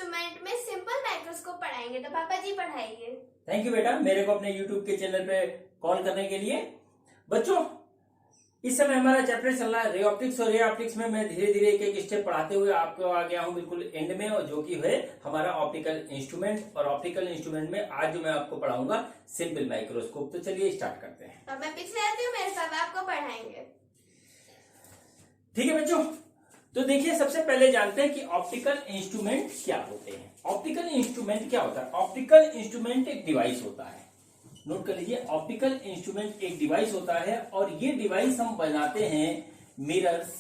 Instrument में simple microscope पढ़ाएंगे, तो पापा जी पढ़ाइए। थैंक यू बेटा, मेरे को अपने यूट्यूब के चैनल पे कॉल करने के लिए। बच्चों, इस समय हमारा चैप्टर चल रहा है रे ऑप्टिक्स, और रे ऑप्टिक्स में मैं धीरे धीरे एक एक स्टेप पढ़ाते हुए आपको आ गया हूं बिल्कुल एंड में, और जो कि है हमारा ऑप्टिकल इंस्ट्रूमेंट। और ऑप्टिकल इंस्ट्रूमेंट में आज जो मैं आपको पढ़ाऊंगा सिंपल माइक्रोस्कोप। तो चलिए स्टार्ट करते हैं। तो मैं पीछे आती हूँ, मेरे साथ आपको पढ़ाएंगे। ठीक है बच्चों, तो देखिए सबसे पहले जानते हैं कि ऑप्टिकल इंस्ट्रूमेंट क्या होते हैं। ऑप्टिकल इंस्ट्रूमेंट क्या होता है? ऑप्टिकल इंस्ट्रूमेंट एक डिवाइस होता है। नोट कर लीजिए, ऑप्टिकल इंस्ट्रूमेंट एक डिवाइस होता है, और ये डिवाइस हम बनाते हैं मिरर्स,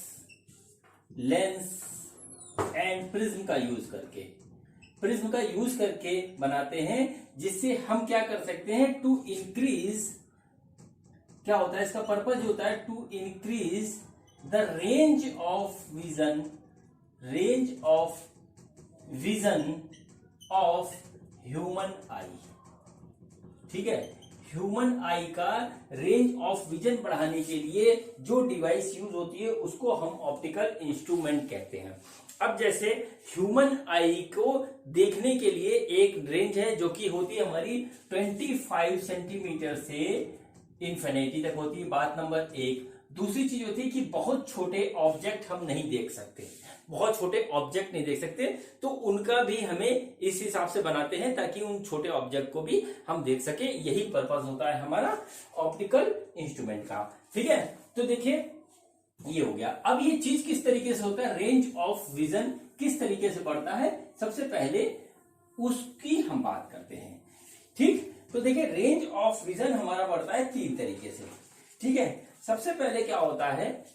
लेंस एंड प्रिज्म का यूज करके। प्रिज्म का यूज करके बनाते हैं, जिससे हम क्या कर सकते हैं, टू इंक्रीज, क्या होता है इसका पर्पज होता है, to increase the range of vision, range of vision of human eye. ठीक है, ह्यूमन आई का रेंज ऑफ विजन बढ़ाने के लिए जो डिवाइस यूज होती है उसको हम ऑप्टिकल इंस्ट्रूमेंट कहते हैं। अब जैसे ह्यूमन आई को देखने के लिए एक रेंज है जो कि होती है हमारी 25 सेंटीमीटर से इंफिनिटी तक होती है, बात नंबर एक। दूसरी चीज होती है कि बहुत छोटे ऑब्जेक्ट हम नहीं देख सकते, बहुत छोटे ऑब्जेक्ट नहीं देख सकते, तो उनका भी हमें इस हिसाब से बनाते हैं ताकि उन छोटे ऑब्जेक्ट को भी हम देख सके। यही पर्पस होता है हमारा ऑप्टिकल इंस्ट्रूमेंट का। ठीक है, तो देखिए ये हो गया। अब ये चीज किस तरीके से होता है, रेंज ऑफ विजन किस तरीके से बढ़ता है, सबसे पहले उसकी हम बात करते हैं। ठीक, तो देखिए रेंज ऑफ विजन हमारा बढ़ता है 3 तरीके से। ठीक है, सबसे पहले क्या होता है,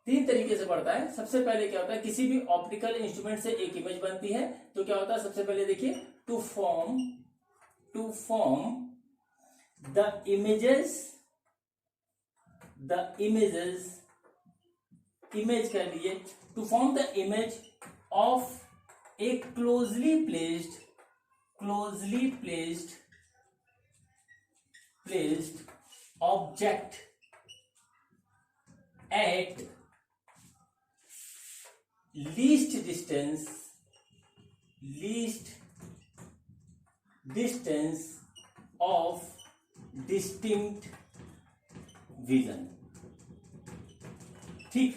3 तरीके से बढ़ता है। सबसे पहले क्या होता है, किसी भी ऑप्टिकल इंस्ट्रूमेंट से एक इमेज बनती है, तो क्या होता है सबसे पहले देखिए, टू फॉर्म द इमेज कर लीजिए, to form the image of a closely placed object at least distance of distinct vision। ठीक,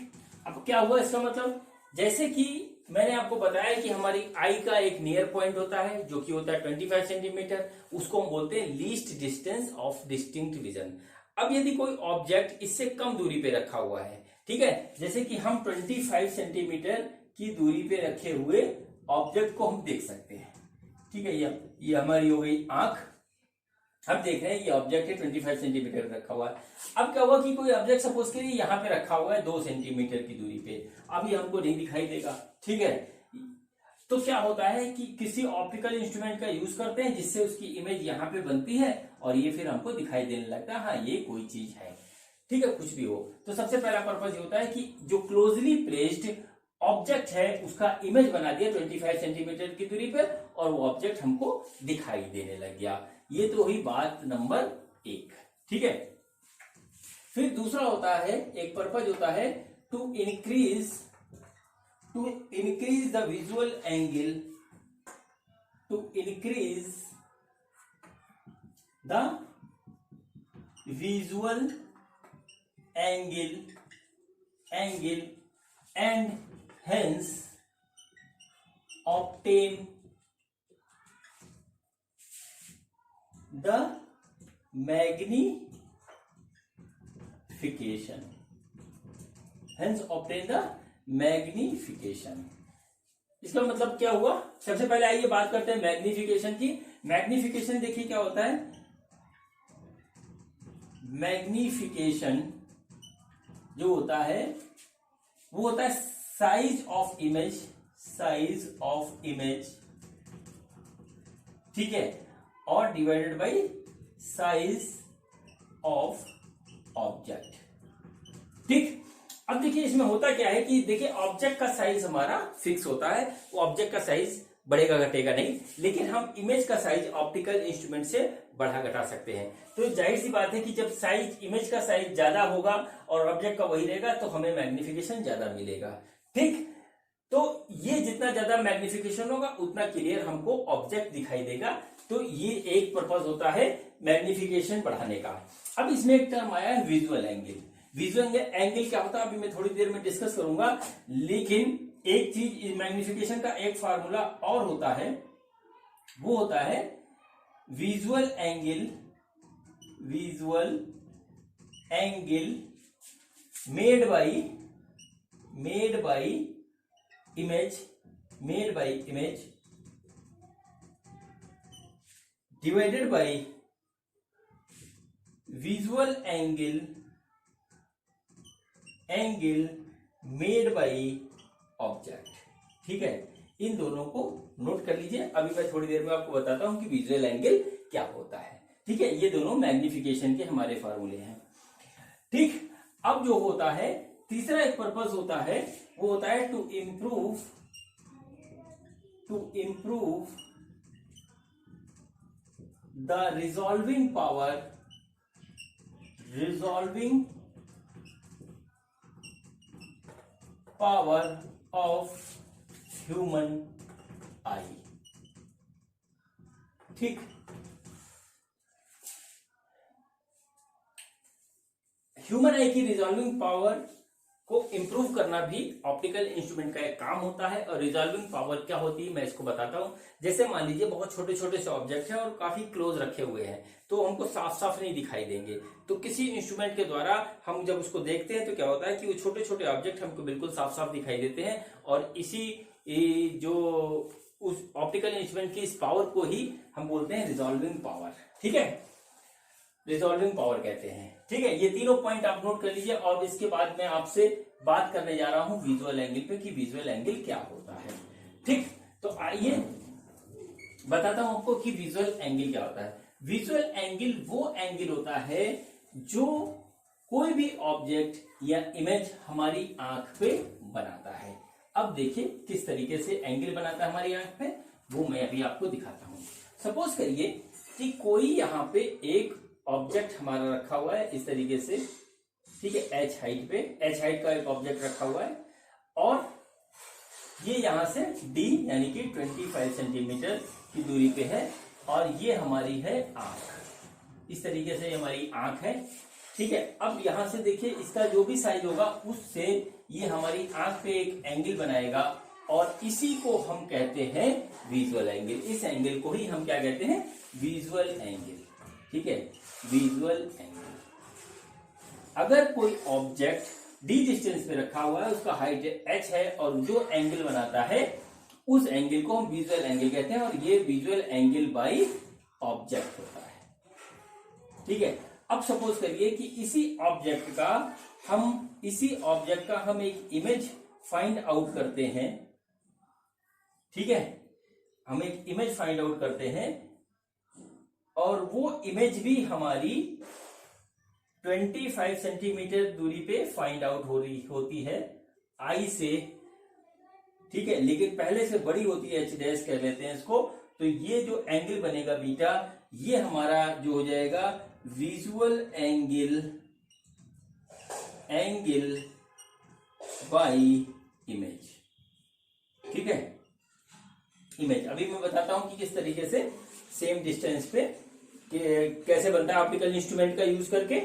अब क्या हुआ इसका मतलब, जैसे कि मैंने आपको बताया कि हमारी आई का एक नियर पॉइंट होता है जो कि होता है 25 सेंटीमीटर, उसको हम बोलते हैं least distance of distinct vision. अब यदि कोई ऑब्जेक्ट इससे कम दूरी पे रखा हुआ है, ठीक है, जैसे कि हम 25 सेंटीमीटर की दूरी पे रखे हुए ऑब्जेक्ट को हम देख सकते हैं। ठीक है, ये हमारी हो गई आंख, हम देख रहे हैं ये ऑब्जेक्ट है 25 सेंटीमीटर रखा हुआ है। अब क्या हुआ कि कोई ऑब्जेक्ट सपोज करिए यहाँ पे रखा हुआ है 2 सेंटीमीटर की दूरी पे, अभी हमको नहीं दिखाई देगा। ठीक है, तो क्या होता है कि किसी ऑप्टिकल इंस्ट्रूमेंट का यूज करते हैं जिससे उसकी इमेज यहाँ पे बनती है और ये फिर हमको दिखाई देने लगता है, हाँ ये कोई चीज है। ठीक है, कुछ भी हो। तो सबसे पहला पर्पज होता है कि जो क्लोजली प्लेस्ड ऑब्जेक्ट है उसका इमेज बना दिया 25 सेंटीमीटर की दूरी पे, और वो ऑब्जेक्ट हमको दिखाई देने लग गया। ये तो हुई बात नंबर 1। ठीक है, फिर दूसरा होता है, एक पर्पज होता है to increase the visual angle, to increase the visual angle and hence obtain the magnification, magnification. इसका मतलब क्या हुआ, सबसे पहले आइए बात करते हैं मैग्निफिकेशन की। मैग्निफिकेशन देखिए क्या होता है, मैग्निफिकेशन जो होता है वो होता है साइज ऑफ इमेज, ठीक है, और divided by size of object. ठीक, अब देखिए इसमें होता क्या है कि देखिए ऑब्जेक्ट का साइज हमारा फिक्स होता है, वो ऑब्जेक्ट का साइज बढ़ेगा घटेगा नहीं, लेकिन हम इमेज का साइज ऑप्टिकल इंस्ट्रूमेंट से बढ़ा घटा सकते हैं। तो जाहिर सी बात है कि जब साइज, इमेज का साइज ज्यादा होगा और ऑब्जेक्ट का वही रहेगा तो हमें मैग्निफिकेशन ज्यादा मिलेगा। ठीक, तो ये जितना ज्यादा मैग्निफिकेशन होगा उतना क्लियर हमको ऑब्जेक्ट दिखाई देगा। तो ये एक पर्पज होता है मैग्निफिकेशन बढ़ाने का। अब इसमें एक टर्म आया है विजुअल एंगल। विजुअल एंगल क्या होता है अभी मैं थोड़ी देर में डिस्कस करूंगा, लेकिन एक चीज मैग्निफिकेशन का एक फार्मूला और होता है, वो होता है visual angle made by image divided by visual angle made by object. ठीक है, इन दोनों को नोट कर लीजिए। अभी मैं थोड़ी देर में आपको बताता हूं कि विजुअल एंगल क्या होता है। ठीक है, ये दोनों मैग्निफिकेशन के हमारे फार्मूले हैं। ठीक, अब जो होता है तीसरा एक पर्पस होता है, वो होता है to improve the resolving power of human eye. ठीक, ह्यूमन आई की रिजॉल्विंग पावर को इंप्रूव करना भी ऑप्टिकल इंस्ट्रूमेंट का एक काम होता है। और रिजॉल्विंग पावर क्या होती है मैं इसको बताता हूं। जैसे मान लीजिए बहुत छोटे छोटे से ऑब्जेक्ट हैं और काफी क्लोज रखे हुए हैं, तो हमको साफ साफ नहीं दिखाई देंगे। तो किसी इंस्ट्रूमेंट के द्वारा हम जब उसको देखते हैं तो क्या होता है कि वो छोटे छोटे ऑब्जेक्ट हमको बिल्कुल साफ साफ दिखाई देते हैं। और इसी जो उस ऑप्टिकल इंस्ट्रूमेंट की इस पावर को ही हम बोलते हैं रिजॉल्विंग पावर। ठीक है, रिजॉल्विंग पावर कहते हैं। ठीक है, ये तीनों पॉइंट आप नोट कर लीजिए। और इसके बाद मैं आपसे बात करने जा रहा हूं विजुअल एंगल पे कि विजुअल एंगल क्या होता है। ठीक, तो आइए बताता हूं आपको कि विजुअल एंगल क्या होता है। विजुअल एंगल वो एंगल होता है जो कोई भी ऑब्जेक्ट या इमेज हमारी आंख पे बनाता है। अब देखिए किस तरीके से एंगल बनाता है हमारी आंख पे, वो मैं अभी आपको दिखाता हूं। सपोज करिए कि कोई यहाँ पे एक ऑब्जेक्ट हमारा रखा हुआ है इस तरीके से। ठीक है, एच हाइट पे, एच हाइट का एक ऑब्जेक्ट रखा हुआ है और ये यहां से डी यानी कि 25 सेंटीमीटर की दूरी पे है और ये हमारी है आंख। इस तरीके से हमारी आंख है। ठीक है, अब यहां से देखिए इसका जो भी साइज होगा उससे ये हमारी आंख पे एक एंगल बनाएगा और इसी को हम कहते हैं विजुअल एंगल। इस एंगल को ही हम क्या कहते हैं, विजुअल एंगल। ठीक है, विजुअल एंगल। अगर कोई ऑब्जेक्ट डी डिस्टेंस पे रखा हुआ है, उसका हाइट एच है और जो एंगल बनाता है उस एंगल को हम विजुअल एंगल कहते हैं और ये विजुअल एंगल बाय ऑब्जेक्ट होता है। ठीक है, अब सपोज करिए कि इसी ऑब्जेक्ट का हम एक इमेज फाइंड आउट करते हैं। ठीक है, हम एक इमेज फाइंड आउट करते हैं और वो इमेज भी हमारी 25 सेंटीमीटर दूरी पे फाइंड आउट हो रही होती है आई से। ठीक है, लेकिन पहले से बड़ी होती है, एच डैश कह लेते हैं इसको। तो ये जो एंगल बनेगा बीटा, ये हमारा जो हो जाएगा विजुअल एंगल बाय इमेज। ठीक है, इमेज अभी मैं बताता हूं कि किस तरीके से सेम डिस्टेंस पे कैसे बनता है ऑप्टिकल इंस्ट्रूमेंट का यूज करके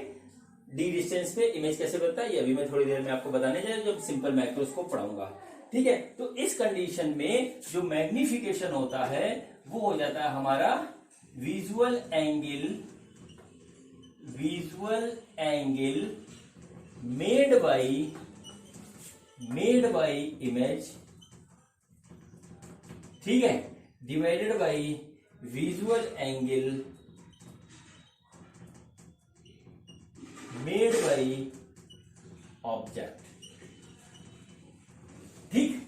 डी डिस्टेंस पे इमेज कैसे बनता है, ये अभी मैं थोड़ी देर में आपको बताने जा रहा हूं जब सिंपल माइक्रोस्कोप पढ़ाऊंगा। ठीक है, तो इस कंडीशन में जो मैग्निफिकेशन होता है वो हो जाता है हमारा visual angle made by image. ठीक है, divided by visual angle made by object. ठीक,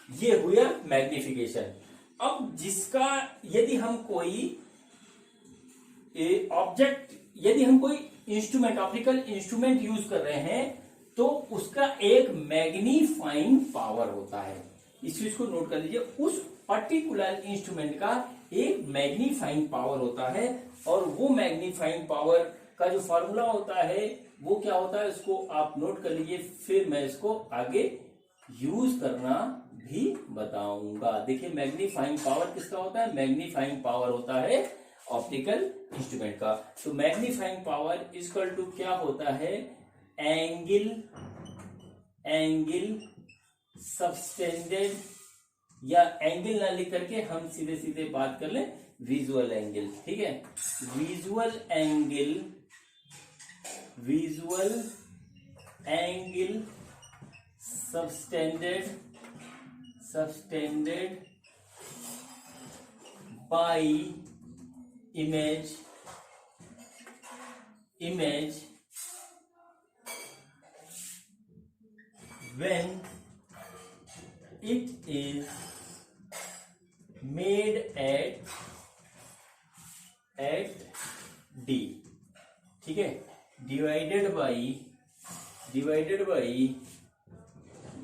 ये हुआ मैग्निफिकेशन। अब जिसका यदि हम कोई ऑब्जेक्ट, यदि हम कोई इंस्ट्रूमेंट, ऑप्टिकल इंस्ट्रूमेंट यूज कर रहे हैं तो उसका एक मैग्नीफाइंग पावर होता है। इस चीज को नोट कर लीजिए, उस पर्टिकुलर इंस्ट्रूमेंट का एक मैग्नीफाइंग पावर होता है और वो मैग्नीफाइंग पावर का जो फॉर्मूला होता है वो क्या होता है, इसको आप नोट कर लीजिए, फिर मैं इसको आगे यूज करना भी बताऊंगा। देखिए मैग्नीफाइंग पावर किसका होता है, मैग्नीफाइंग पावर होता है ऑप्टिकल इंस्ट्रूमेंट का। तो मैग्नीफाइंग पावर इक्वल टू क्या होता है, एंगल सबटेंडेड, या एंगल ना लिख करके हम सीधे सीधे बात कर लें विजुअल एंगल, ठीक है। Visual angle subtended bye image when it is made at D, ठीक है, divided by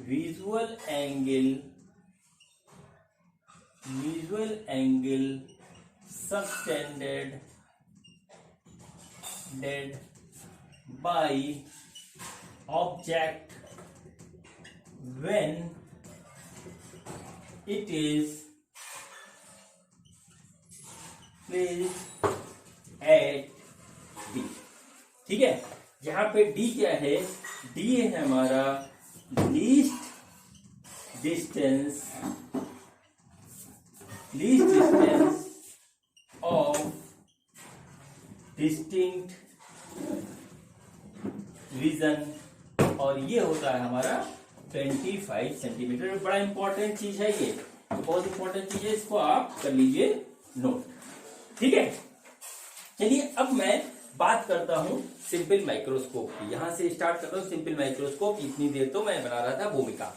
visual angle subtended by object when it is placed at D, ठीक है। यहाँ पे D क्या है, D है हमारा least distance of distinct vision, और ये होता है हमारा 25 सेंटीमीटर। बड़ा इंपॉर्टेंट चीज है ये, बहुत इंपॉर्टेंट चीज है, इसको आप कर लीजिए नोट, ठीक है। चलिए अब मैं बात करता हूं सिंपल माइक्रोस्कोप की, यहां से स्टार्ट करता हूं सिंपल माइक्रोस्कोप। इतनी देर तो मैं बना रहा था भूमिका,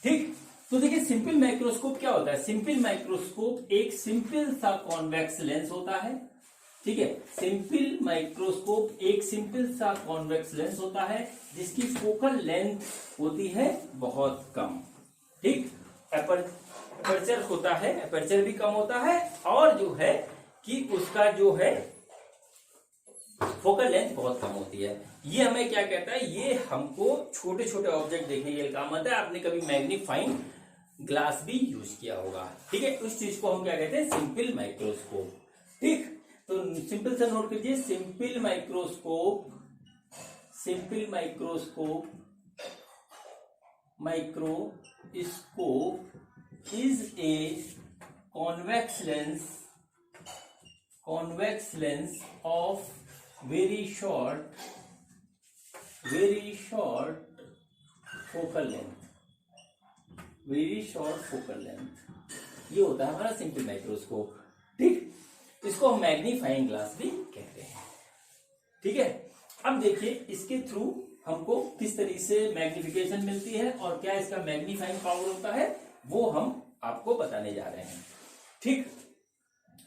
ठीक। तो देखिए सिंपल माइक्रोस्कोप क्या होता है, सिंपल माइक्रोस्कोप एक सिंपल सा कॉन्वेक्स लेंस होता है, ठीक है। सिंपल माइक्रोस्कोप एक सिंपल सा कॉन्वेक्स लेंस होता है जिसकी फोकल लेंथ होती है बहुत कम, ठीक। एपर्चर होता है, एपर्चर भी कम होता है, और जो है कि उसका जो है फोकल लेंथ बहुत कम होती है। ये हमें क्या कहता है, ये हमको छोटे छोटे ऑब्जेक्ट देखने के काम आता है। आपने कभी मैग्नीफाइंग ग्लास भी यूज किया होगा, ठीक है। उस चीज को हम क्या कहते हैं, सिंपल माइक्रोस्कोप, ठीक। तो सिंपल से नोट कीजिए, simple microscope is a convex lens of very short focal length, ये होता है हमारा सिंपल माइक्रोस्कोप, ठीक। इसको हम मैग्नीफाइंग ग्लास भी कहते हैं, ठीक है। अब देखिए इसके थ्रू हमको किस तरीके से मैग्निफिकेशन मिलती है और क्या इसका मैग्नीफाइंग पावर होता है, वो हम आपको बताने जा रहे हैं, ठीक।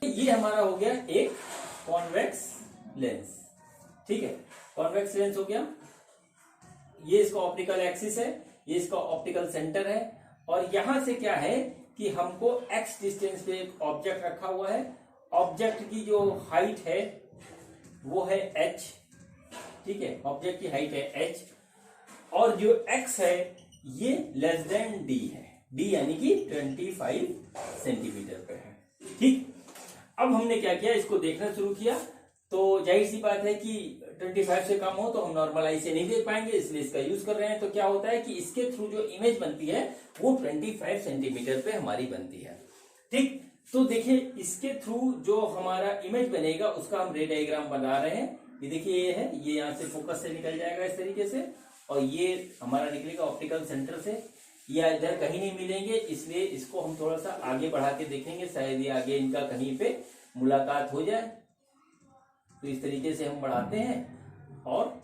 ये हमारा हो गया एक कॉन्वेक्स लेंस, ठीक है। कॉन्वेक्स लेंस हो गया, ये इसका ऑप्टिकल एक्सिस है, ये इसका ऑप्टिकल सेंटर है, और यहां से क्या है कि हमको x डिस्टेंस पे एक ऑब्जेक्ट रखा हुआ है। ऑब्जेक्ट की जो हाइट है वो है h, ठीक है, ऑब्जेक्ट की हाइट है h, और जो x है ये लेस देन d है, d यानी कि 25 सेंटीमीटर पे है, ठीक। अब हमने क्या किया, इसको देखना शुरू किया, तो जाहिर सी बात है कि 25 से कम हो तो हम नॉर्मल आई से नहीं देख पाएंगे, इसलिए इसका यूज कर रहे हैं। तो क्या होता है कि इसके थ्रू जो इमेज बनती है वो 25 सेंटीमीटर पे हमारी बनती है, ठीक। तो देखिए इसके थ्रू जो हमारा इमेज बनेगा उसका हम रे डायग्राम बना रहे हैं। ये देखिए ये है, ये यहाँ से फोकस से निकल जाएगा इस तरीके से, और ये हमारा निकलेगा ऑप्टिकल सेंटर से, ये इधर कहीं नहीं मिलेंगे, इसलिए इसको हम थोड़ा सा आगे बढ़ा के देखेंगे, शायद ये आगे इनका कहीं पे मुलाकात हो जाए। तो इस तरीके से हम बढ़ाते हैं और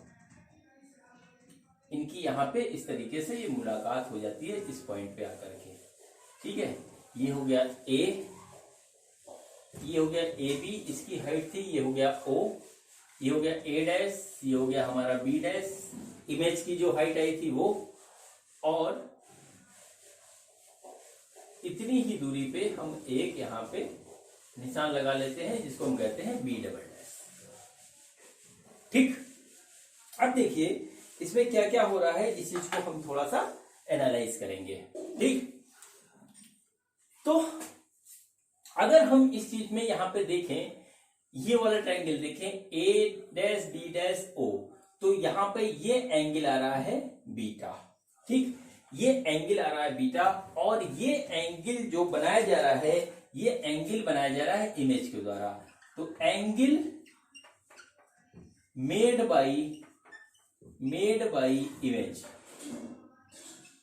इनकी यहाँ पे इस तरीके से ये मुलाकात हो जाती है इस पॉइंट पे आकर के, ठीक है। ये हो गया A, ये हो गया AB, इसकी हाइट थी, ये हो गया O, ये हो गया A डैश, ये हो गया हमारा B डैश, इमेज की जो हाइट आई थी वो, और इतनी ही दूरी पे हम एक यहाँ पे निशान लगा लेते हैं जिसको हम कहते हैं B डबल डैश, ठीक। अब देखिए इसमें क्या क्या हो रहा है, इस चीज को हम थोड़ा सा एनालाइज करेंगे। ठीक, तो अगर हम इस चीज में यहां पे देखें, ये वाला ट्रायंगल देखें, ए डैश बी डैश ओ, तो यहां पे ये एंगल आ रहा है बीटा। ठीक, ये एंगल आ रहा है बीटा, और ये एंगल जो बनाया जा रहा है, ये एंगल बनाया जा रहा है इमेज के द्वारा। तो एंगल मेड बाई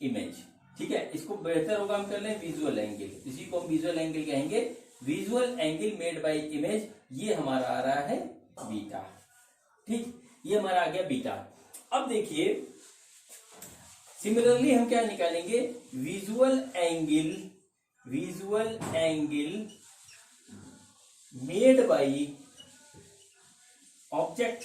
इमेज। ठीक है, इसको बेहतर होगा हम कर लें विजुअल एंगल, इसी को हम विजुअल एंगल कहेंगे। Visual angle made by image, ये हमारा आ रहा है बीटा। ठीक, ये हमारा आ गया बीटा। अब देखिए सिमिलरली हम क्या निकालेंगे, visual angle made by object.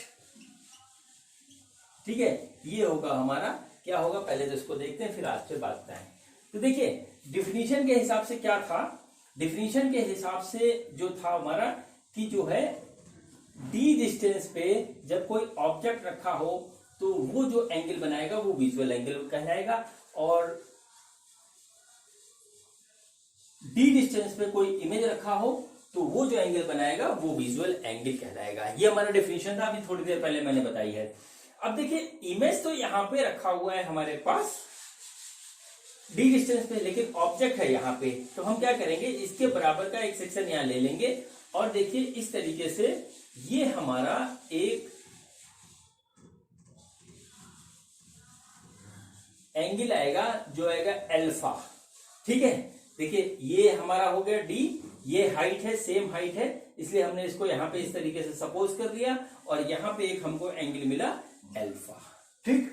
ठीक है, ये होगा हमारा, क्या होगा पहले तो इसको देखते हैं फिर आज से बात करें। तो देखिए डिफिनीशन के हिसाब से क्या था, डिफिनीशन के हिसाब से जो था हमारा कि जो है डी डिस्टेंस पे जब कोई ऑब्जेक्ट रखा हो तो वो जो एंगल बनाएगा वो विजुअल एंगल कहलाएगा, और डी डिस्टेंस पे कोई इमेज रखा हो तो वो जो एंगल बनाएगा वो विजुअल एंगल कहलाएगा। ये हमारा डेफिनेशन था, अभी थोड़ी देर पहले मैंने बताई है। अब देखिए इमेज तो यहां पे रखा हुआ है हमारे पास डी डिस्टेंस पे, लेकिन ऑब्जेक्ट है यहां पे, तो हम क्या करेंगे, इसके बराबर का एक सेक्शन यहां ले लेंगे, और देखिए इस तरीके से ये हमारा एक एंगल आएगा जो आएगा अल्फा। ठीक है, देखिए ये हमारा हो गया डी, ये हाइट है, सेम हाइट है, इसलिए हमने इसको यहां पे इस तरीके से सपोज कर लिया, और यहां पे एक हमको एंगल मिला अल्फा। ठीक,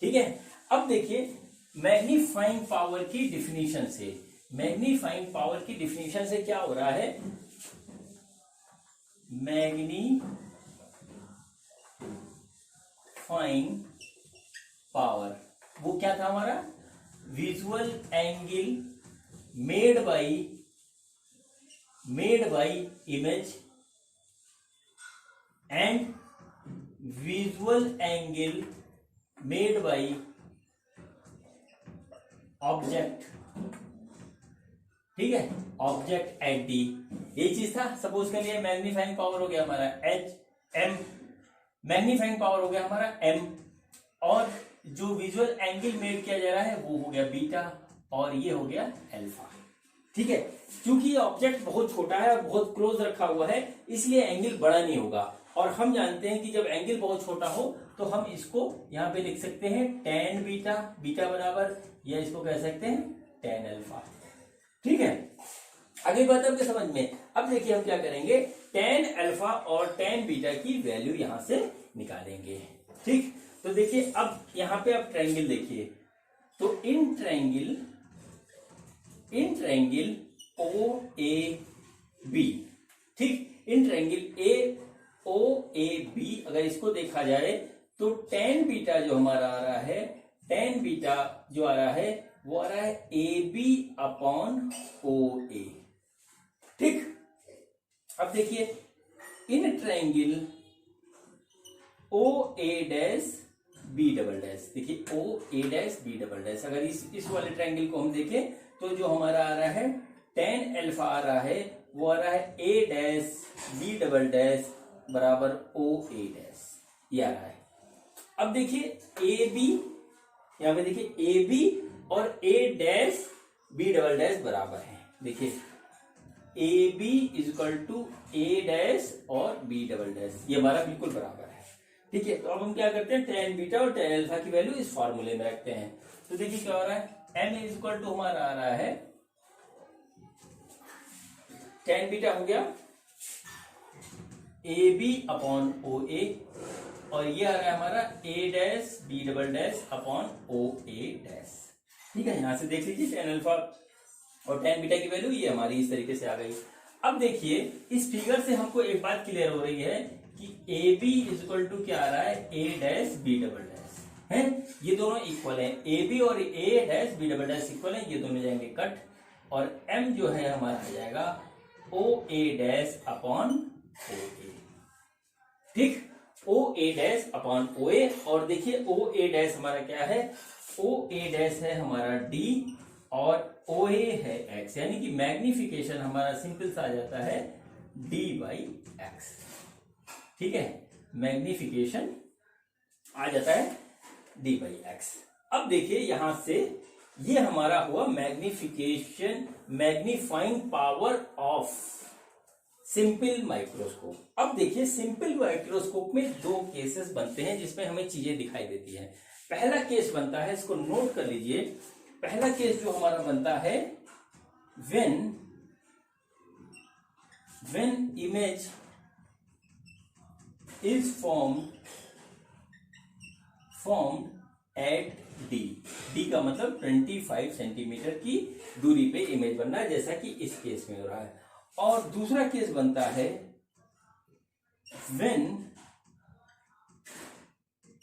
ठीक है। अब देखिए मैग्नीफाइंग पावर की डिफिनीशन से, मैग्नीफाइंग पावर की डिफिनीशन से क्या हो रहा है, मैग्नीफाइंग पावर, वो क्या था हमारा, visual angle made by image and visual angle made by object. ठीक है, ऑब्जेक्ट एट डी, ये चीज था। सपोज कर लिया मैग्नीफाइंग पावर हो गया हमारा एच एम, मैग्नीफाइंग पावर हो गया हमारा एम, और जो विजुअल एंगल मेड किया जा रहा है वो हो गया बीटा, और ये हो गया अल्फा। ठीक है, क्योंकि ये ऑब्जेक्ट बहुत छोटा है और बहुत क्लोज रखा हुआ है, इसलिए एंगल बड़ा नहीं होगा, और हम जानते हैं कि जब एंगल बहुत छोटा हो तो हम इसको यहां पे लिख सकते हैं tan बीटा, बीटा बराबर, या इसको कह सकते हैं tan अल्फा। ठीक है, अगली बात आपके समझ में। अब देखिए हम क्या करेंगे, tan अल्फा और tan बीटा की वैल्यू यहां से निकालेंगे। ठीक, तो देखिए अब यहां पे आप ट्रायंगल देखिए, तो इन ट्रायंगल ओ ए बी, ठीक, इन ट्रायंगल ओ ए बी अगर इसको देखा जाए तो tan बीटा जो हमारा आ रहा है, tan बीटा जो आ रहा है वो आ रहा है ए बी अपॉन ओ ए। ठीक, अब देखिए इन triangle O A dash B double dash, देखिए O A dash B double dash, अगर इस वाले ट्रायंगल को हम देखें तो जो हमारा आ रहा है tan अल्फा आ रहा है वो आ रहा है A dash B double dash बराबर ओ ए डैश, ये आ रहा है। अब देखिए ए बी, यहां पे देखिए ए बी और A dash B double dash बराबर है। देखिए A B equal to A dash और बी डबल डैश, ये हमारा बिल्कुल बराबर है। ठीक है, तो अब हम क्या करते हैं, tan बीटा और tan अल्फा की वैल्यू इस फॉर्मूले में रखते हैं। तो देखिए क्या हो रहा है, m इजक्वल टू हमारा आ रहा है tan बीटा हो गया ए बी अपॉन ओ ए, और ये आ रहा है हमारा A dash B double dash upon O A dash. ठीक है, यहां से देख लीजिए tan अल्फा और tan बीटा की वैल्यू ये हमारी इस तरीके से आ गई। अब देखिए इस फिगर से हमको एक बात क्लियर हो रही है कि ए बी इजक्वल टू क्या आ रहा है, A dash B double dash है, ये दोनों इक्वल है, ए बी और A dash B double dash equal है, ये दोनों जाएंगे कट, और m जो है हमारा आ जाएगा ओ ए डैश अपॉन ओ ए। ठीक, ओ ए डैश अपॉन ओ ए, और देखिए ओ ए डैश हमारा क्या है, ओ ए डैश है हमारा डी और ओ ए है एक्स, यानी कि मैग्निफिकेशन हमारा सिंपल सा आ जाता है डी बाई एक्स। ठीक है, मैग्निफिकेशन आ जाता है डी बाई एक्स। अब देखिए यहां से ये हमारा हुआ magnification, magnifying power of simple microscope. अब देखिए सिंपल माइक्रोस्कोप में दो केसेस बनते हैं जिसमें हमें चीजें दिखाई देती हैं। पहला केस बनता है, इसको नोट कर लीजिए, पहला केस जो हमारा बनता है when image is formed eight D का मतलब 25 सेंटीमीटर की दूरी पे इमेज बनना है, जैसा कि इस केस में हो रहा है। और दूसरा केस बनता है when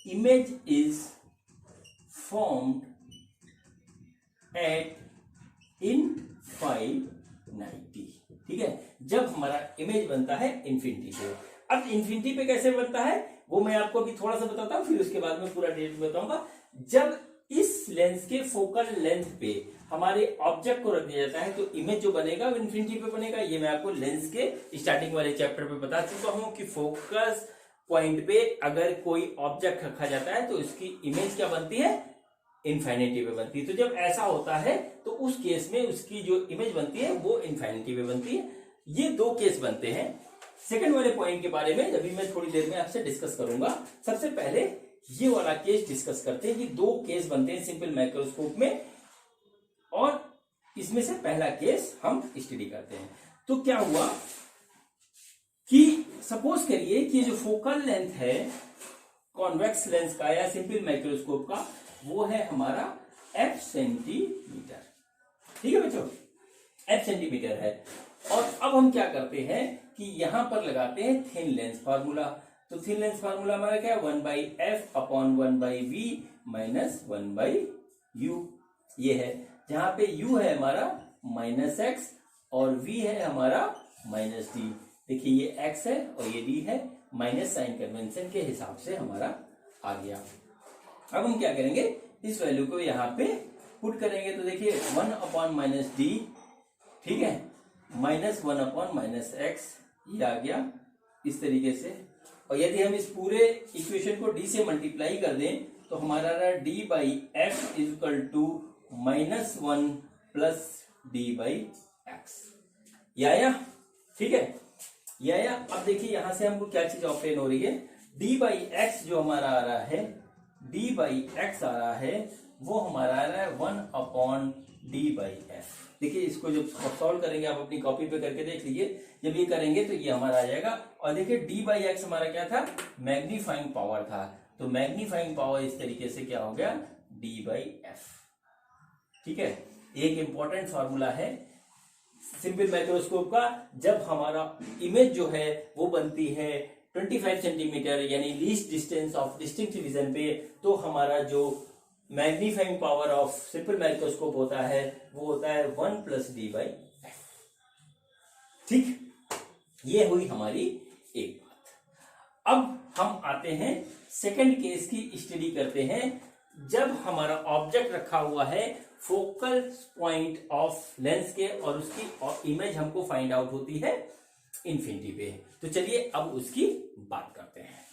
image is formed at infinity. ठीक है, जब हमारा इमेज बनता है इन्फिनिटी पे। अब इन्फिनिटी पे कैसे बनता है वो मैं आपको अभी थोड़ा सा बताता हूं, फिर उसके बाद में पूरा डिटेल बताऊंगा। जब इस लेंस के फोकल लेंथ पे हमारे ऑब्जेक्ट को रख दिया जाता है तो इमेज जो बनेगा वो इन्फिनिटी पे बनेगा। ये मैं आपको लेंस के स्टार्टिंग वाले चैप्टर पे बता चुका हूं कि फोकस पॉइंट पे अगर कोई ऑब्जेक्ट रखा जाता है तो उसकी इमेज क्या बनती है, इनफाइनिटी पे बनती है। तो जब ऐसा होता है तो उस केस में उसकी जो इमेज बनती है वो इनफाइनिटी पे बनती है। ये दो केस बनते हैं। सेकंड वाले पॉइंट के बारे में अभी मैं थोड़ी देर में आपसे डिस्कस करूंगा। सबसे पहले ये वाला केस डिस्कस करते हैं। ये दो केस बनते हैं सिंपल माइक्रोस्कोप में और इसमें से पहला केस हम स्टडी करते हैं। तो क्या हुआ कि सपोज करिए कि जो फोकल लेंथ है कॉन्वेक्स लेंस का या सिंपल माइक्रोस्कोप का वो है हमारा f सेंटीमीटर। ठीक है बच्चों, f सेंटीमीटर है। और अब हम क्या करते हैं कि यहां पर लगाते हैं थिन लेंस फार्मूला। तो थिन लेंस फार्मूला हमारा क्या है, 1/f upon 1/v minus 1/u। ये है जहां पे u है हमारा -x और v है हमारा -d। देखिए ये x है और ये d है, माइनस साइन कन्वेंशन के हिसाब से हमारा आ गया। अब हम क्या करेंगे, इस वैल्यू को यहाँ पे पुट करेंगे। तो देखिए 1 अपॉन -d, ठीक है, -1 अपॉन -x, ये आ गया इस तरीके से। और यदि हम इस पूरे इक्वेशन को d से मल्टीप्लाई कर दें तो हमारा रहा d by f equal to -1 plus d by x. ये आया, ठीक है, ये आया। अब देखिए यहां से हमको क्या चीज ऑब्टेन हो रही है, d बाई एक्स जो हमारा आ रहा है, d बाई एक्स आ रहा है वो हमारा आ रहा है 1 अपॉन d बाई एफ। देखिए इसको जब सॉल्व करेंगे आप अपनी कॉपी पे करके देख लीजिए, जब ये करेंगे तो ये हमारा आ जाएगा। और देखिए d बाई एक्स हमारा क्या था, मैग्नीफाइंग पावर था। तो मैग्नीफाइंग पावर इस तरीके से क्या हो गया, d बाई एफ। ठीक है, एक इंपॉर्टेंट फॉर्मूला है सिंपल माइक्रोस्कोप का। जब हमारा इमेज जो है वो बनती है 25 सेंटीमीटर यानी least distance of distinct vision पे, तो हमारा जो magnifying power of simple microscope होता है वो होता है 1 प्लस डी बाई एफ। ठीक, ये हुई हमारी एक बात। अब हम आते हैं सेकंड केस की स्टडी करते हैं। जब हमारा ऑब्जेक्ट रखा हुआ है फोकल पॉइंट ऑफ लेंस के और उसकी इमेज हमको फाइंड आउट होती है इन्फिनिटी पे। तो चलिए अब उसकी बात करते हैं।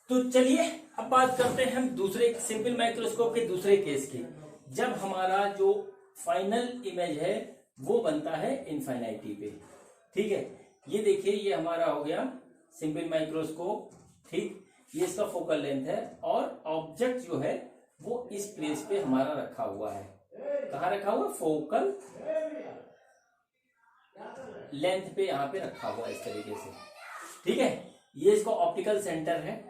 तो चलिए अब बात करते हैं हम दूसरे सिंपल माइक्रोस्कोप के दूसरे केस की, जब हमारा जो फाइनल इमेज है वो बनता है इनफाइनाइटी पे। ठीक है, ये देखिए ये हमारा हो गया सिंपल माइक्रोस्कोप। ठीक, ये इसका फोकल लेंथ है और ऑब्जेक्ट जो है वो इस प्लेस पे हमारा रखा हुआ है। कहाँ रखा हुआ, फोकल लेंथ पे यहाँ पे रखा हुआ इस तरीके से। ठीक है, ये इसका ऑप्टिकल सेंटर है।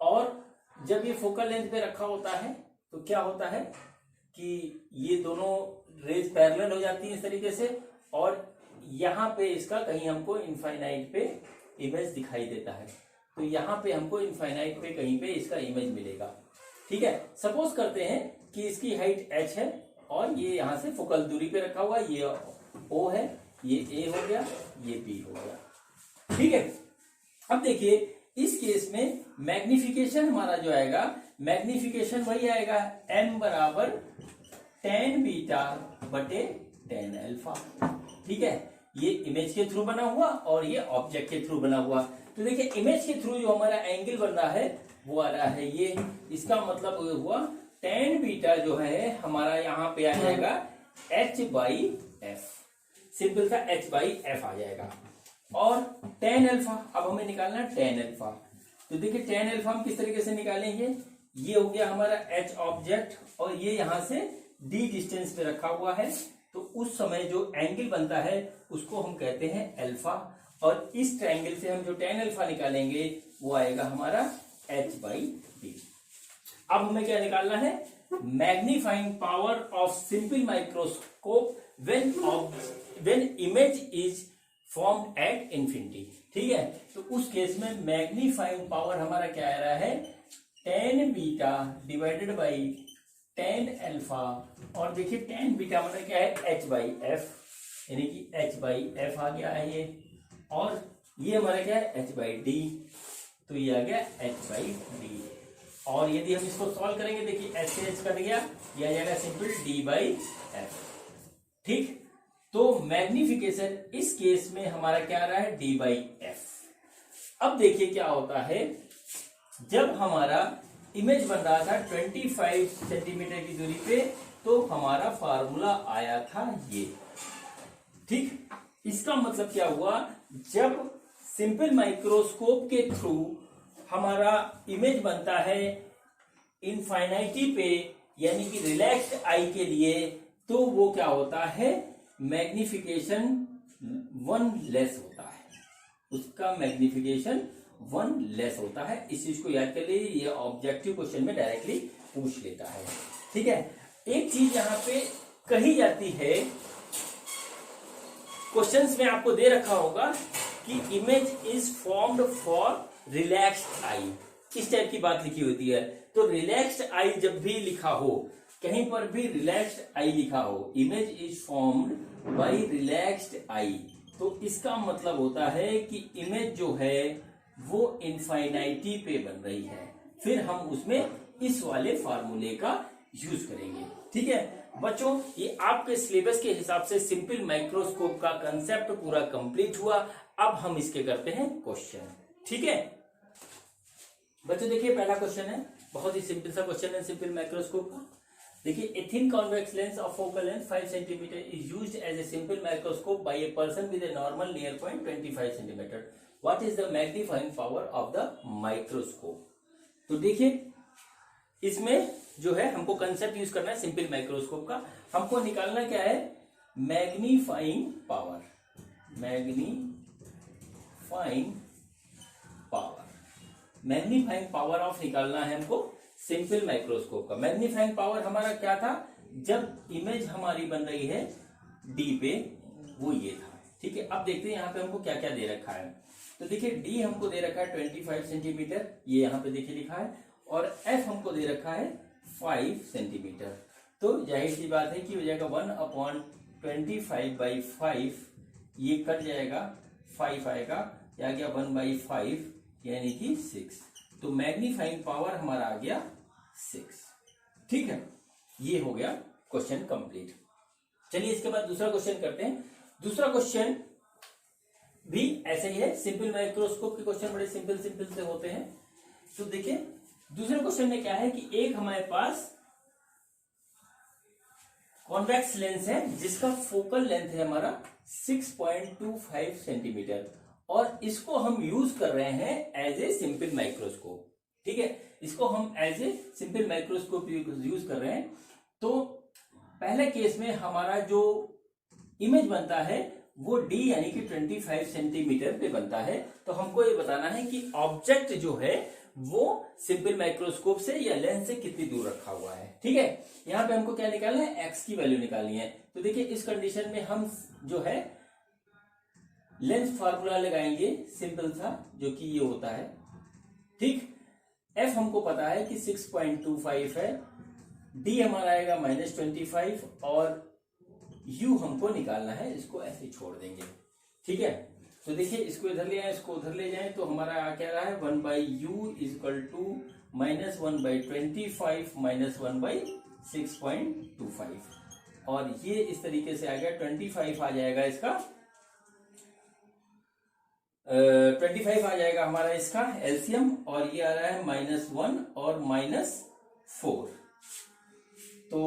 और जब ये फोकल लेंथ पे रखा होता है तो क्या होता है कि ये दोनों रेज पैरेलल हो जाती है इस तरीके से, और यहाँ पे इसका कहीं हमको इनफाइनाइट पे इमेज दिखाई देता है। तो यहाँ पे हमको इनफाइनाइट पे कहीं पे इसका इमेज मिलेगा। ठीक है, सपोज करते हैं कि इसकी हाइट h है और ये यहाँ से फोकल दूरी पे रखा हुआ, ये O है, ये A हो गया, ये B हो गया। ठीक है, अब देखिए इस केस में मैग्निफिकेशन हमारा जो आएगा, मैग्निफिकेशन वही आएगा m बराबर tan बीटा बटे tan अल्फा। ठीक है, ये इमेज के थ्रू बना हुआ और ये ऑब्जेक्ट के थ्रू बना हुआ। तो देखिए इमेज के थ्रू जो हमारा एंगल बन रहा है वो आ रहा है ये, इसका मतलब हुआ tan बीटा जो है हमारा यहाँ पे आ जाएगा h/f, सिंपल सा h/f आ जाएगा। और tan अल्फा अब हमें निकालना है tan अल्फा। तो देखिए tan अल्फा हम किस तरीके से निकालेंगे, ये हो गया हमारा h ऑब्जेक्ट और ये यहां से d डिस्टेंस पे रखा हुआ है, तो उस समय जो एंगल बनता है उसको हम कहते हैं अल्फा। और इस ट्रायंगल से हम जो tan अल्फा निकालेंगे वो आएगा हमारा h/d। अब हमें क्या निकालना है, magnifying power of simple microscope when image is formed at infinity. ठीक है, तो उस केस में मैग्नीफाइंग पावर हमारा क्या आ रहा है, tan beta divided by tan alpha. और देखिए tan बीटा मतलब क्या है h/f, यानी कि h/f आ गया है ये, और ये हमारा क्या है h/d, तो ये आ गया h/d। और यदि हम इसको सॉल्व करेंगे देखिए h से h कट गया, ये आ जाएगा सिंपल d/f। ठीक, तो मैग्निफिकेशन इस केस में हमारा क्या आ रहा है d/f। अब देखिए क्या होता है, जब हमारा इमेज बन रहा था 25 सेंटीमीटर की दूरी पे, तो हमारा फार्मूला आया था ये। ठीक, इसका मतलब क्या हुआ, जब सिंपल माइक्रोस्कोप के थ्रू हमारा इमेज बनता है इनफाइनाइटी पे, यानी कि रिलैक्स्ड आई के लिए, तो वो क्या होता है, मैग्निफिकेशन 1 लेस होता है, उसका मैग्निफिकेशन 1 लेस होता है। इस चीज को याद कर लीजिए, ये ऑब्जेक्टिव क्वेश्चन में डायरेक्टली पूछ लेता है। ठीक है, एक चीज यहाँ पे कही जाती है, क्वेश्चंस में आपको दे रखा होगा कि image is formed for relaxed eye, इस टाइप की बात लिखी होती है। तो रिलैक्स्ड आई जब भी लिखा हो, कहीं पर भी रिलैक्स्ड आई लिखा हो, image is formed by relaxed eye, तो इसका मतलब होता है कि इमेज जो है वो इनफाइनाइटी पे बन रही है। फिर हम उसमें इस वाले फार्मूले का यूज करेंगे। ठीक है बच्चों, ये आपके सिलेबस के हिसाब से सिंपल माइक्रोस्कोप का कंसेप्ट पूरा कंप्लीट हुआ। अब हम इसके करते हैं क्वेश्चन। ठीक है बच्चों, देखिए पहला क्वेश्चन है, बहुत ही सिंपल सा क्वेश्चन है सिंपल माइक्रोस्कोप का। देखिए, a thin convex lens of focal length 5 cm is used as a simple microscope by a person with a normal near point 25 cm. What is the magnifying power of the microscope? तो देखिए, इसमें जो है हमको concept use करना है simple microscope का। हमको निकालना क्या है, magnifying power, magnifying power of निकालना है हमको सिंपल माइक्रोस्कोप का। मैग्नीफाइंग पावर हमारा क्या था, जब इमेज हमारी बन रही है डी पे, वो ये था। ठीक है, अब देखते हैं यहाँ पे हमको क्या क्या दे रखा है। तो देखिए, डी हमको दे रखा है 25 सेंटीमीटर, ये यहाँ पे देखिए लिखा है, और एफ हमको दे रखा है 5 सेंटीमीटर। तो जाहिर सी बात है कि हो जाएगा 1/25/5, ये कट जाएगा, 5 आएगा, या गया 1/5 यानी कि 6। तो मैग्नीफाइंग पावर हमारा आ गया 6। ठीक है, ये हो गया क्वेश्चन कंप्लीट। चलिए इसके बाद दूसरा क्वेश्चन करते हैं। दूसरा क्वेश्चन भी ऐसे ही है, सिंपल माइक्रोस्कोप के क्वेश्चन बड़े सिंपल से होते हैं। तो देखिए, दूसरे क्वेश्चन में क्या है कि एक हमारे पास कॉन्वेक्स लेंस है जिसका फोकल लेंथ है हमारा 6.25 सेंटीमीटर, और इसको हम यूज कर रहे हैं एज ए सिंपल माइक्रोस्कोप। ठीक है, इसको हम as a simple microscope use कर रहे हैं। तो पहले केस में हमारा जो इमेज बनता है वो डी यानी कि 25 सेंटीमीटर पे बनता है। तो हमको ये बताना है कि ऑब्जेक्ट जो है वो सिंपल माइक्रोस्कोप से या लेंस से कितनी दूर रखा हुआ है। ठीक है, यहाँ पे हमको क्या निकालना है, एक्स की वैल्यू निकालनी है। तो देखिए, इस कंडीशन में हम जो है लेंस फार्मूला लगाएंगे सिंपल सा, जो कि ये होता है। ठीक, एफ हमको पता है कि 6.25 है, डी हमारा आएगा -25, और यू हमको निकालना है, इसको ऐसे छोड़ देंगे। ठीक है, तो देखिए इसको इधर ले आए, इसको उधर ले जाएं, तो हमारा क्या रहा है 1/u इक्वल टू -1/25 -1/6.25, और ये इस तरीके से आ गया 25 आ जाएगा इसका 25 आ जाएगा हमारा इसका एलसीएम, और ये आ रहा है -1 और -4, तो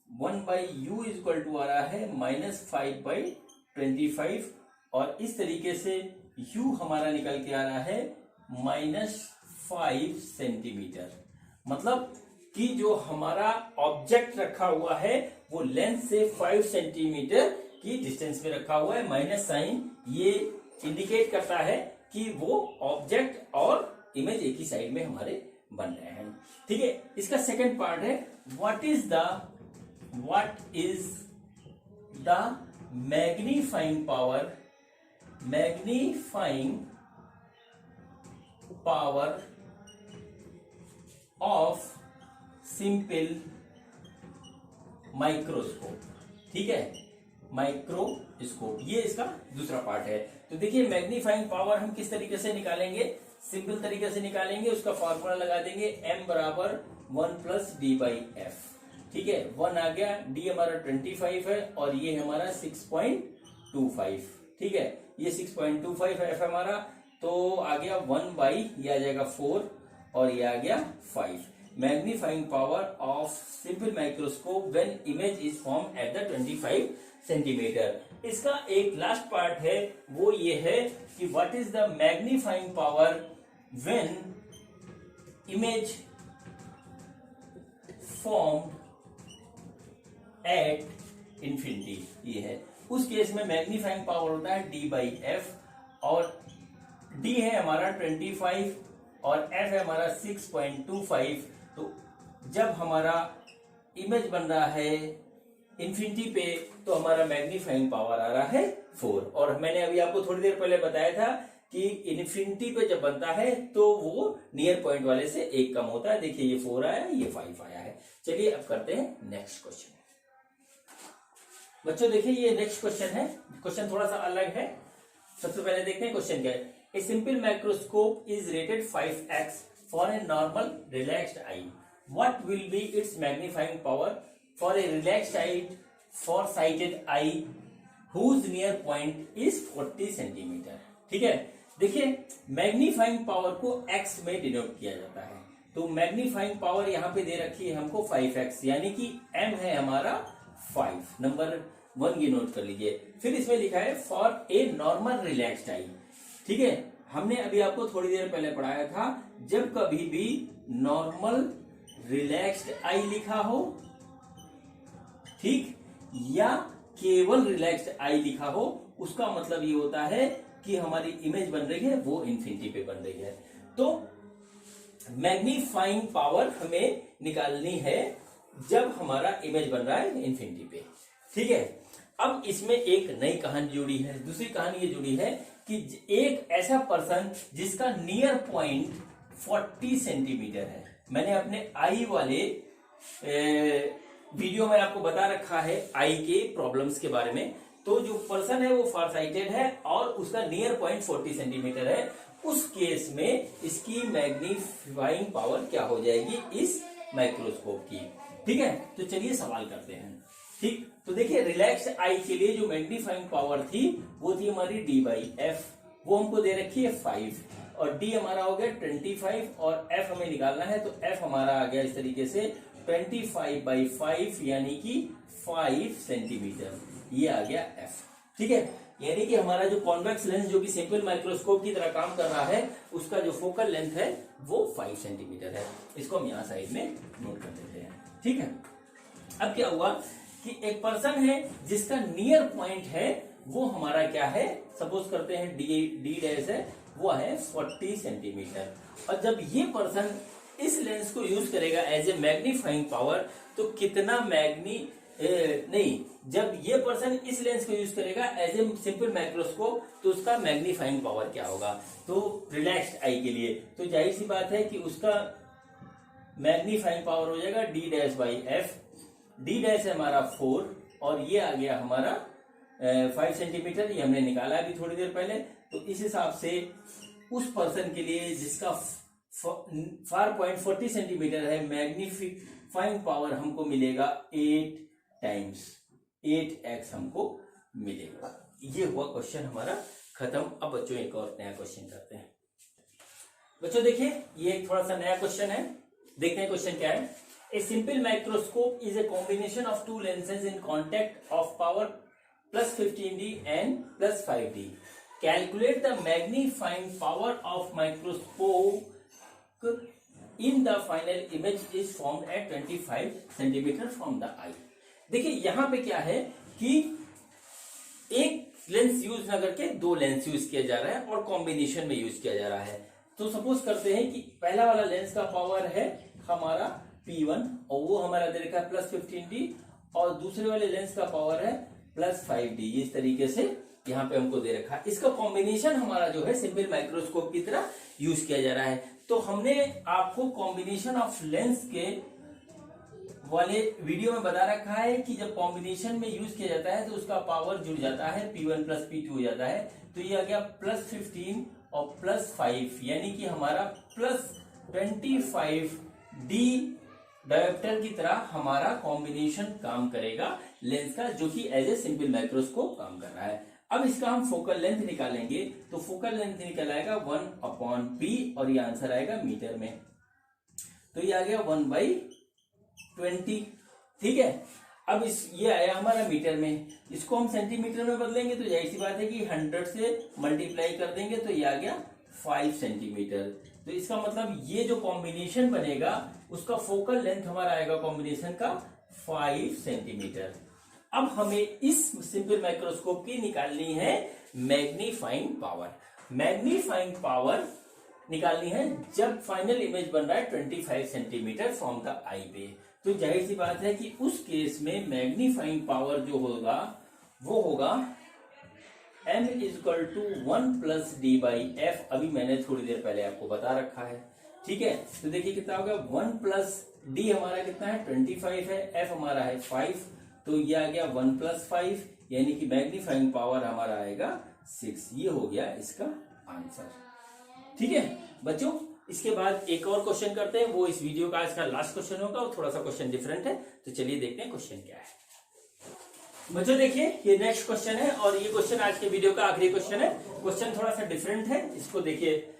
1/u इक्वल टू आ रहा है -5/25, और इस तरीके से u हमारा निकल के आ रहा है -5 सेंटीमीटर। मतलब कि जो हमारा ऑब्जेक्ट रखा हुआ है वो लेंथ से 5 सेंटीमीटर की डिस्टेंस में रखा हुआ है। माइनस साइन ये इंडिकेट करता है कि वो ऑब्जेक्ट और इमेज एक ही साइड में हमारे बन रहे हैं। ठीक है, इसका सेकंड पार्ट है what is the magnifying power of simple microscope. ठीक है, माइक्रोस्कोप, ये इसका दूसरा पार्ट है। तो देखिए मैग्नीफाइंग पावर हम किस तरीके से निकालेंगे, सिंपल तरीके से निकालेंगे। उसका फॉर्मूला लगा देंगे m बराबर 1 + d/f। ठीक है, 1 आ गया, d हमारा 25 है और ये हमारा 6.25। ठीक है, ये 6.25 है f हमारा, तो आ गया 1/, ये आ जाएगा 4 और ये आ गया 5। Magnifying power of simple microscope when image is form at the 25 centimetre. इसका एक लास्ट पार्ट है, वो ये है कि what is the magnifying power when image formed at infinity. ये है, उस केस में मैग्नीफाइंग पावर होता है d/f, और d है हमारा 25 और f है हमारा 6.25। तो जब हमारा इमेज बन रहा है इंफिनिटी पे तो हमारा मैग्नीफाइंग पावर आ रहा है 4। और मैंने अभी आपको थोड़ी देर पहले बताया था कि इन्फिनिटी पे जब बनता है तो वो नियर पॉइंट वाले से 1 कम होता है। देखिए ये 4 आया, ये 5 आया है। चलिए अब करते हैं नेक्स्ट क्वेश्चन। बच्चों देखिए ये नेक्स्ट क्वेश्चन है, क्वेश्चन थोड़ा सा अलग है। सबसे पहले देखते हैं क्वेश्चन क्या है। A simple microscope is rated 5x for a normal relaxed eye. What will be its magnifying power for a relaxed eye for sighted eye whose near point is 40 centimetre. ठीक है, देखिए मैग्नीफाइंग पावर को x में denote किया जाता है। तो magnifying power यहाँ पे दे रखी है हमको 5x, यानी कि m है हमारा 5, नंबर 1 की नोट कर लीजिए। फिर इसमें लिखा है फॉर ए नॉर्मल रिलैक्स्ड आई। ठीक है, हमने अभी आपको थोड़ी देर पहले पढ़ाया था, जब कभी भी नॉर्मल रिलैक्स्ड आई लिखा हो, ठीक, या केवल रिलैक्स्ड आई लिखा हो, उसका मतलब ये होता है कि हमारी इमेज बन रही है वो इंफिनिटी पे बन रही है। तो मैग्नीफाइंग पावर हमें निकालनी है जब हमारा इमेज बन रहा है इंफिनिटी पे। ठीक है, अब इसमें एक नई कहानी जुड़ी है। दूसरी कहानी ये जुड़ी है कि एक ऐसा पर्सन जिसका नियर पॉइंट 40 सेंटीमीटर है। मैंने अपने आई वाले वीडियो में आपको बता रखा है आई के प्रॉब्लम्स के बारे में। तो जो पर्सन है वो फार साइटेड है और उसका नियर पॉइंट 40 सेंटीमीटर है। उस केस में इसकी मैग्नीफाइंग पावर क्या हो जाएगी इस माइक्रोस्कोप की। ठीक है, तो चलिए सवाल करते हैं। ठीक, तो देखिए रिलैक्स आई के लिए जो मैग्नीफाइंग पावर थी वो थी हमारी d/f, वो हमको दे रखी है 5, और d हमारा हो गया 25 और f हमें निकालना है। तो f हमारा आ गया इस तरीके से 25/5 यानी कि 5 सेंटीमीटर, ये आ गया f। ठीक है, यानी कि हमारा जो कॉन्वेक्स लेंस जो कि सिंपल माइक्रोस्कोप की तरह काम कर रहा है उसका जो फोकल लेंथ है वो 5 सेंटीमीटर है। इसको हम यहाँ साइड में नोट कर देते हैं। ठीक है, अब क्या हुआ कि एक पर्सन है जिसका नियर पॉइंट है वो हमारा क्या है, सपोज करते हैं डी डैश है, वो है 40 सेंटीमीटर। और जब ये पर्सन इस लेंस को यूज करेगा एज ए मैग्नीफाइंग पावर तो कितना जब ये पर्सन इस लेंस को यूज करेगा एज ए सिंपल माइक्रोस्कोप तो उसका मैग्नीफाइंग पावर क्या होगा। तो रिलैक्स्ड आई के लिए तो जाहिर सी बात है कि उसका मैग्नीफाइंग पावर हो जाएगा d/f। d' है हमारा 4 और ये आ गया हमारा 5 सेंटीमीटर, ये हमने निकाला अभी थोड़ी देर पहले। तो इस हिसाब से उस पर्सन के लिए जिसका 4.40 सेंटीमीटर है, मैग्नीफाइंग पावर हमको मिलेगा 8 टाइम्स 8x हमको मिलेगा। ये हुआ क्वेश्चन हमारा खत्म। अब बच्चों एक और नया क्वेश्चन करते हैं। बच्चों देखिए, ये एक थोड़ा सा नया क्वेश्चन है, देखते हैं क्वेश्चन क्या है। A simple microscope is a combination of to lenses in contact of power +15D and +5D. Calculate the magnifying power of microscope in the final image is formed at 25 centimeter from the eye. देखिए यहाँ पे क्या है कि एक lens use ना करके दो लेंस यूज किया जा रहा है और कॉम्बिनेशन में यूज किया जा रहा है। तो सपोज करते हैं कि पहला वाला लेंस का पावर है हमारा P1 और वो हमारा दे रखा है +15D, और दूसरे वाले लेंस का पावर है +5D। इस तरीके से यहाँ पे हमको दे रखा है। इसका कॉम्बिनेशन हमारा जो है सिंपल माइक्रोस्कोप की तरह यूज किया जा रहा है। तो हमने आपको कॉम्बिनेशन ऑफ लेंस के वाले वीडियो में बता रखा है कि जब कॉम्बिनेशन में यूज किया जाता है तो उसका पावर जुड़ जाता है, P1 + P2 हो जाता है। तो ये आ गया +15 और +5, यानी कि हमारा +25D डायोप्टर की तरह हमारा कॉम्बिनेशन काम करेगा लेंस का, जो कि एज ए सिंपल माइक्रोस्कोप काम कर रहा है। अब इसका हम फोकल लेंथ निकालेंगे, तो फोकल लेंथ निकल आएगा 1/P और ये आंसर आएगा मीटर में। तो ये आ गया 1/20। ठीक है, अब ये आया हमारा मीटर में, इसको हम सेंटीमीटर में बदलेंगे तो जाहिर सी बात है कि 100 से मल्टीप्लाई कर देंगे तो ये आ गया 5 सेंटीमीटर। तो इसका मतलब ये जो कॉम्बिनेशन बनेगा उसका फोकल लेंथ हमारा आएगा कॉम्बिनेशन का 5 सेंटीमीटर। अब हमें इस सिंपल माइक्रोस्कोप की निकालनी है मैग्नीफाइंग पावर। मैग्नीफाइंग पावर निकालनी है जब फाइनल इमेज बन रहा है 25 सेंटीमीटर फ्रॉम द आई पे। तो जाहिर सी बात है कि उस केस में मैग्नीफाइंग पावर जो होगा वो होगा m = 1 + D/f। अभी मैंने थोड़ी देर पहले आपको बता रखा है। ठीक है, तो देखिए कितना होगा, 1 + D हमारा कितना है 25 है, f हमारा है 5, तो ये आ गया 1 + 5, यानी कि मैग्नीफाइंग पावर हमारा आएगा 6। ये हो गया इसका आंसर। ठीक है बच्चों, इसके बाद एक और क्वेश्चन करते हैं, वो इस वीडियो का इसका लास्ट क्वेश्चन होगा और थोड़ा सा क्वेश्चन डिफरेंट है। तो चलिए देखते हैं क्वेश्चन क्या है। बच्चों देखिए, ये नेक्स्ट क्वेश्चन है और ये क्वेश्चन आज के वीडियो का आखिरी क्वेश्चन है। क्वेश्चन थोड़ा सा डिफरेंट है, इसको देखिए।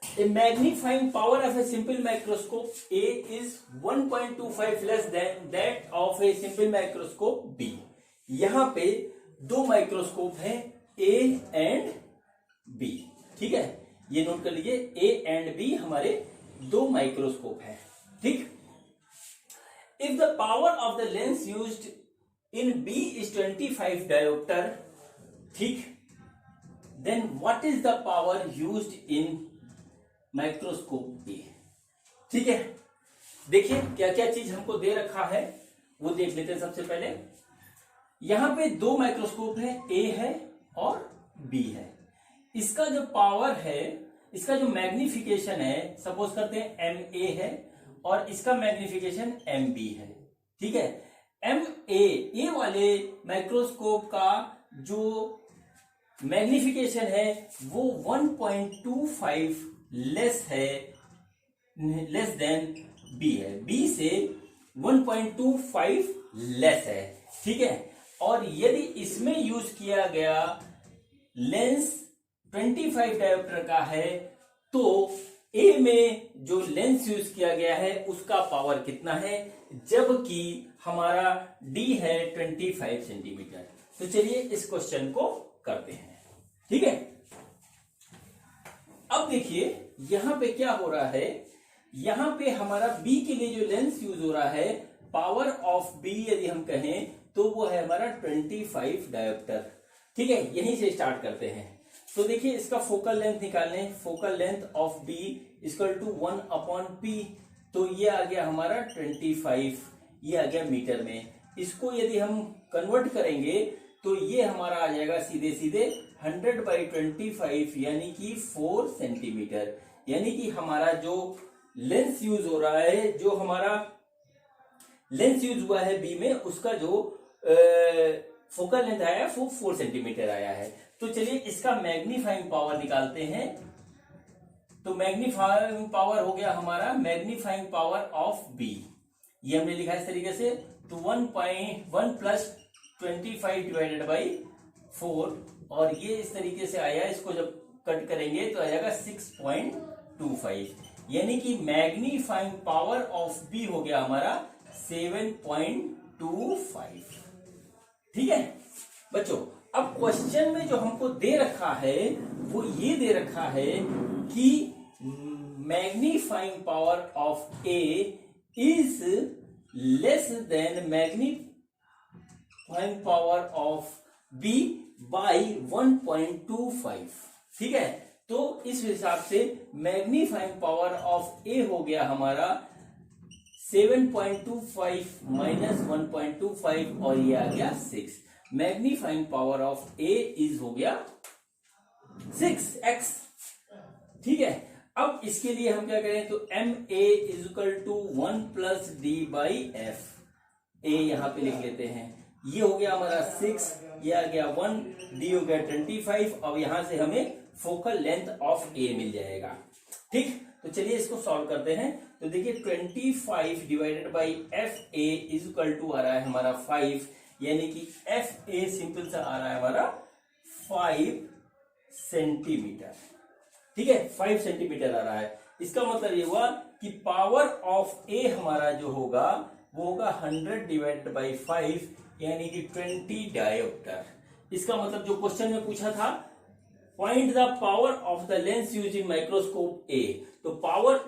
A magnifying power of a simple microscope A is 1.25 less than that of a simple microscope B। यहां पे दो माइक्रोस्कोप है A एंड B। ठीक है, ये नोट कर लीजिए, A एंड B हमारे दो माइक्रोस्कोप है। ठीक, if the power of the lens used in B is 25 diopter, ठीक, then what is the power used in microscope A? ठीक है, देखिए क्या क्या चीज हमको दे रखा है वो देख लेते हैं। सबसे पहले यहां पे दो माइक्रोस्कोप है, A है और B है। इसका जो पावर है, इसका जो मैग्निफिकेशन है, सपोज करते हैं MA है और इसका मैग्निफिकेशन MB है। ठीक है, ए वाले माइक्रोस्कोप का जो मैग्निफिकेशन है वो 1.25 लेस देन बी है, बी से 1.25 लेस है। ठीक है, और यदि इसमें यूज किया गया लेंस 25 डायोप्टर का है तो ए में जो लेंस यूज किया गया है उसका पावर कितना है, जबकि हमारा डी है 25 सेंटीमीटर। तो चलिए इस क्वेश्चन को करते हैं। ठीक है, अब देखिए यहां पे क्या हो रहा है, यहां पे हमारा बी के लिए जो लेंस यूज हो रहा है, पावर ऑफ बी यदि हम कहें तो वो है हमारा 25 डायोप्टर। ठीक है, यहीं से स्टार्ट करते हैं। तो देखिए इसका फोकल लेंथ निकालने, focal length of B equal to 1/P। तो ये आ गया हमारा 25, ये आ गया मीटर में। इसको यदि हम कन्वर्ट करेंगे तो ये हमारा आ जाएगा सीधे सीधे 100/25, यानी कि 4 सेंटीमीटर। यानी कि हमारा जो लेंस यूज हो रहा है, जो हमारा लेंस यूज हुआ है बी में, उसका जो फोकल लेंथ आया है वो 4 सेंटीमीटर आया है। तो चलिए इसका मैग्नीफाइंग पावर निकालते हैं। तो मैग्नीफाइंग पावर हो गया हमारा मैग्नीफाइंग पावर ऑफ बी, ये हमने लिखा इस तरीके से। तो 1.1 प्लस 25 डिवाइडेड बाई 4, और ये इस तरीके से आया, इसको जब कट करेंगे तो आ जाएगा 6.25, यानी कि मैग्नीफाइंग पावर ऑफ बी हो गया हमारा 7.25। ठीक है बच्चों, अब क्वेश्चन में जो हमको दे रखा है वो ये दे रखा है कि magnifying power of A is less than magnifying power of B by 1.25। ठीक है, तो इस हिसाब से मैग्नीफाइंग पावर ऑफ ए हो गया हमारा 7.25 माइनस 1.25, और ये आ गया 6। Magnifying power of A is हो गया 6x। ठीक है, अब इसके लिए हम क्या करें, तो M A is equal to 1 plus D by F. A यहां पे लिख लेते हैं, ये हो गया हमारा 6, ये आ गया 1, डी हो गया 25, अब यहां से हमें फोकल लेंथ ऑफ ए मिल जाएगा। ठीक, तो चलिए इसको सॉल्व करते हैं। तो देखिए 25 divided by F A is equal to आ रहा है हमारा 5, यानी कि एफ ए सिंपल सा आ रहा है हमारा 5 सेंटीमीटर। ठीक है, 5 सेंटीमीटर आ रहा है। इसका मतलब ये हुआ कि पावर ऑफ ए हमारा जो होगा वो होगा 100 डिवाइडेड बाई 5, यानी कि 20 डायोप्टर। इसका मतलब जो क्वेश्चन में पूछा था, find the power of the lens use in microscope A, तो power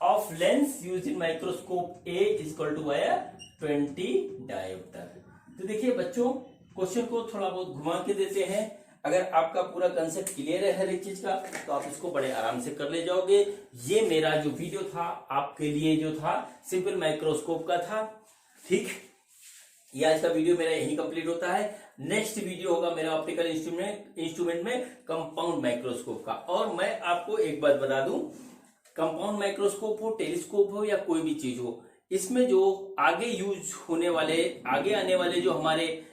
of lens use in microscope A is equal to आया 20 डायोप्टर। तो देखिए बच्चों, क्वेश्चन को थोड़ा बहुत घुमा के देते हैं। अगर आपका पूरा कंसेप्ट क्लियर है हर एक चीज का, तो आप इसको बड़े आराम से कर ले जाओगे। ये मेरा जो वीडियो था आपके लिए जो था सिंपल माइक्रोस्कोप का था। ठीक, ये आज का वीडियो मेरा यही कंप्लीट होता है। नेक्स्ट वीडियो होगा मेरा ऑप्टिकल इंस्ट्रूमेंट में कंपाउंड माइक्रोस्कोप का। और मैं आपको एक बात बता दूं, कंपाउंड माइक्रोस्कोप हो, टेलीस्कोप हो या कोई भी चीज हो, इसमें जो आगे यूज होने वाले, आगे आने वाले जो हमारे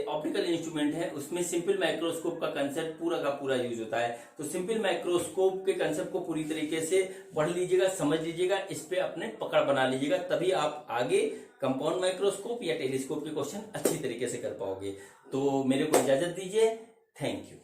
ऑप्टिकल इंस्ट्रूमेंट है, उसमें सिंपल माइक्रोस्कोप का कंसेप्ट पूरा का पूरा यूज होता है। तो सिंपल माइक्रोस्कोप के कंसेप्ट को पूरी तरीके से पढ़ लीजिएगा, समझ लीजिएगा, इस पे अपने पकड़ बना लीजिएगा, तभी आप आगे कंपाउंड माइक्रोस्कोप या टेलीस्कोप के क्वेश्चन अच्छी तरीके से कर पाओगे। तो मेरे को इजाजत दीजिए, थैंक यू।